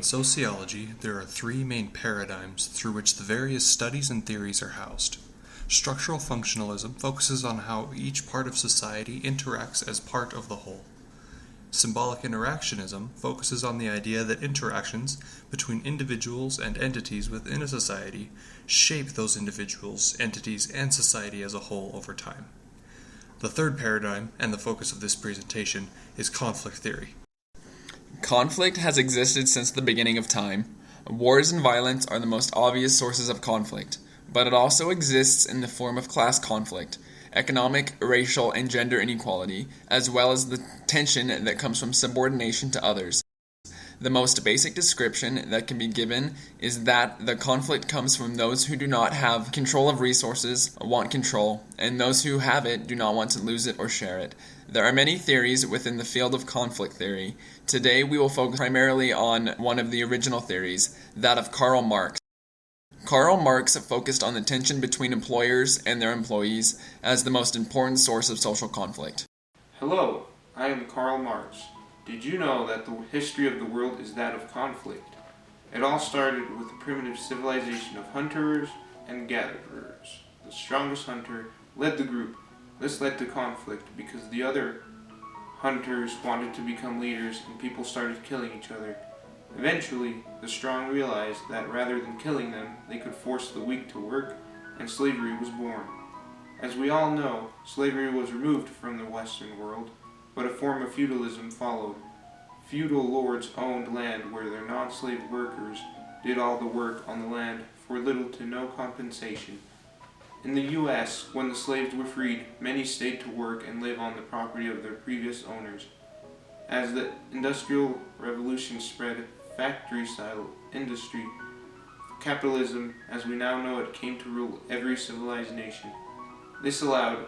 In sociology, there are three main paradigms through which the various studies and theories are housed. Structural functionalism focuses on how each part of society interacts as part of the whole. Symbolic interactionism focuses on the idea that interactions between individuals and entities within a society shape those individuals, entities, and society as a whole over time. The third paradigm, and the focus of this presentation, is conflict theory. Conflict has existed since the beginning of time. Wars and violence are the most obvious sources of conflict, but it also exists in the form of class conflict, economic, racial, and gender inequality, as well as the tension that comes from subordination to others. The most basic description that can be given is that the conflict comes from those who do not have control of resources, want control, and those who have it do not want to lose it or share it. There are many theories within the field of conflict theory. Today we will focus primarily on one of the original theories, that of Karl Marx. Karl Marx focused on the tension between employers and their employees as the most important source of social conflict. Hello, I am Karl Marx. Did you know that the history of the world is that of conflict? It all started with the primitive civilization of hunters and gatherers. The strongest hunter led the group. This led to conflict because the other hunters wanted to become leaders and people started killing each other. Eventually, the strong realized that rather than killing them, they could force the weak to work, and slavery was born. As we all know, slavery was removed from the Western world, but a form of feudalism followed. Feudal lords owned land where their non-slave workers did all the work on the land for little to no compensation. In the U.S., when the slaves were freed, many stayed to work and live on the property of their previous owners. As the Industrial Revolution spread factory-style industry, capitalism, as we now know it, came to rule every civilized nation. This allowed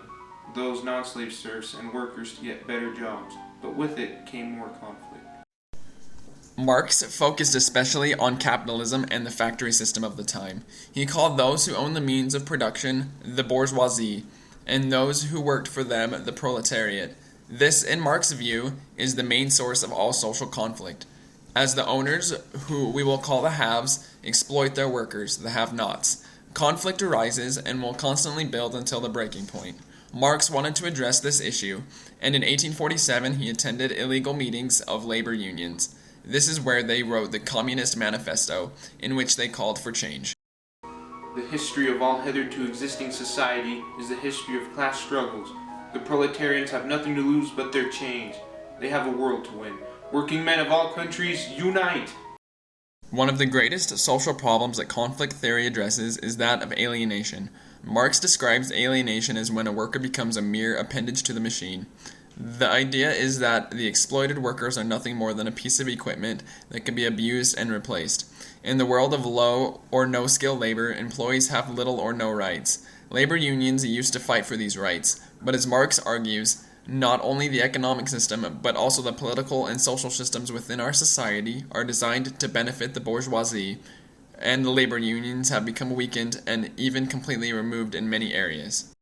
those non-slave serfs and workers to get better jobs, but with it came more conflict. Marx focused especially on capitalism and the factory system of the time. He called those who owned the means of production the bourgeoisie, and those who worked for them the proletariat. This, in Marx's view, is the main source of all social conflict, as the owners, who we will call the haves, exploit their workers, the have-nots. Conflict arises and will constantly build until the breaking point. Marx wanted to address this issue, and in 1847 he attended illegal meetings of labor unions. This is where they wrote the Communist Manifesto, in which they called for change. The history of all hitherto existing society is the history of class struggles. The proletarians have nothing to lose but their chains. They have a world to win. Working men of all countries, unite! One of the greatest social problems that conflict theory addresses is that of alienation. Marx describes alienation as when a worker becomes a mere appendage to the machine. The idea is that the exploited workers are nothing more than a piece of equipment that can be abused and replaced. In the world of low or no skill labor, employees have little or no rights. Labor unions used to fight for these rights, but as Marx argues, not only the economic system, but also the political and social systems within our society are designed to benefit the bourgeoisie, and the labor unions have become weakened and even completely removed in many areas.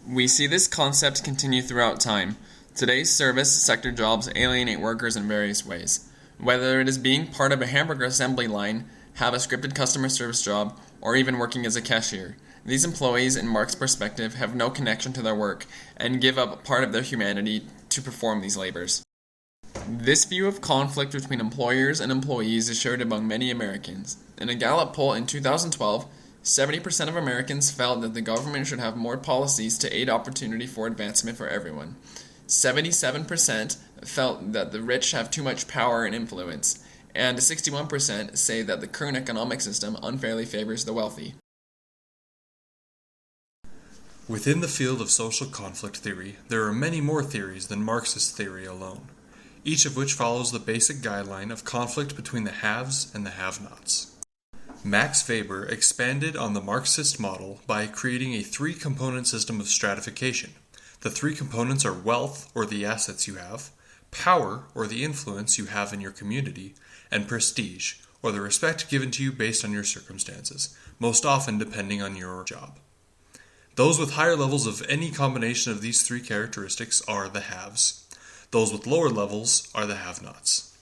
We see this concept continue throughout time. Today's service sector jobs alienate workers in various ways. Whether it is being part of a hamburger assembly line, have a scripted customer service job, or even working as a cashier. These employees, in Marx's perspective, have no connection to their work and give up part of their humanity to perform these labors. This view of conflict between employers and employees is shared among many Americans. In a Gallup poll in 2012, 70% of Americans felt that the government should have more policies to aid opportunity for advancement for everyone. 77% felt that the rich have too much power and influence, and 61% say that the current economic system unfairly favors the wealthy. Within the field of social conflict theory, there are many more theories than Marxist theory alone, each of which follows the basic guideline of conflict between the haves and the have-nots. Max Weber expanded on the Marxist model by creating a three-component system of stratification. The three components are wealth, or the assets you have, power, or the influence you have in your community, and prestige, or the respect given to you based on your circumstances, most often depending on your job. Those with higher levels of any combination of these three characteristics are the haves. Those with lower levels are the have-nots.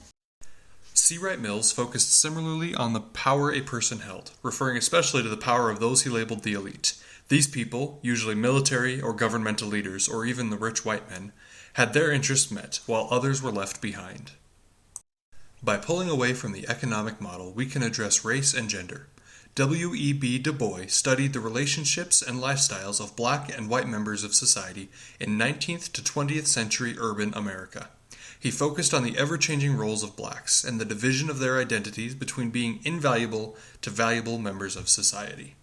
C. Wright Mills focused similarly on the power a person held, referring especially to the power of those he labeled the elite. These people, usually military or governmental leaders, or even the rich white men, had their interests met, while others were left behind. By pulling away from the economic model, we can address race and gender. W.E.B. Du Bois studied the relationships and lifestyles of black and white members of society in 19th to 20th century urban America. He focused on the ever-changing roles of blacks and the division of their identities between being invaluable to valuable members of society.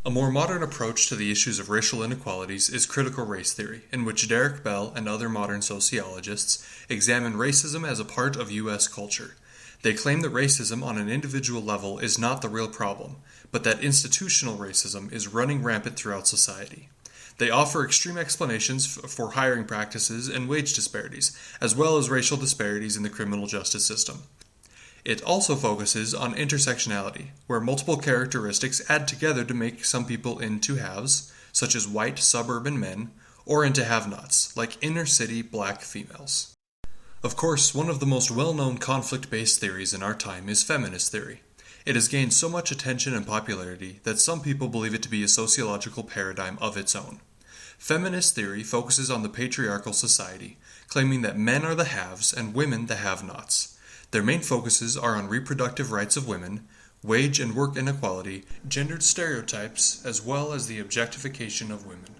A more modern approach to the issues of racial inequalities is critical race theory, in which Derek Bell and other modern sociologists examine racism as a part of U.S. culture. They claim that racism on an individual level is not the real problem, but that institutional racism is running rampant throughout society. They offer extreme explanations for hiring practices and wage disparities, as well as racial disparities in the criminal justice system. It also focuses on intersectionality, where multiple characteristics add together to make some people into haves, such as white suburban men, or into have-nots, like inner-city black females. Of course, one of the most well-known conflict-based theories in our time is feminist theory. It has gained so much attention and popularity that some people believe it to be a sociological paradigm of its own. Feminist theory focuses on the patriarchal society, claiming that men are the haves and women the have-nots. Their main focuses are on reproductive rights of women, wage and work inequality, gendered stereotypes, as well as the objectification of women.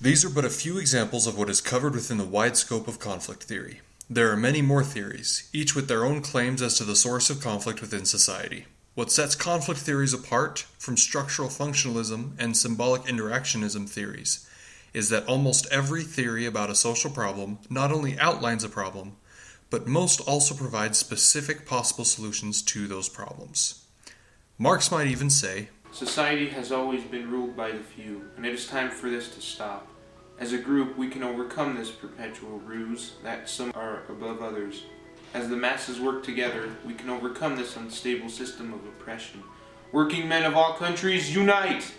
These are but a few examples of what is covered within the wide scope of conflict theory. There are many more theories, each with their own claims as to the source of conflict within society. What sets conflict theories apart from structural functionalism and symbolic interactionism theories is that almost every theory about a social problem not only outlines a problem, but most also provides specific possible solutions to those problems. Marx might even say, Society has always been ruled by the few, and it is time for this to stop. As a group, we can overcome this perpetual ruse that some are above others. As the masses work together, we can overcome this unstable system of oppression. Working men of all countries, unite!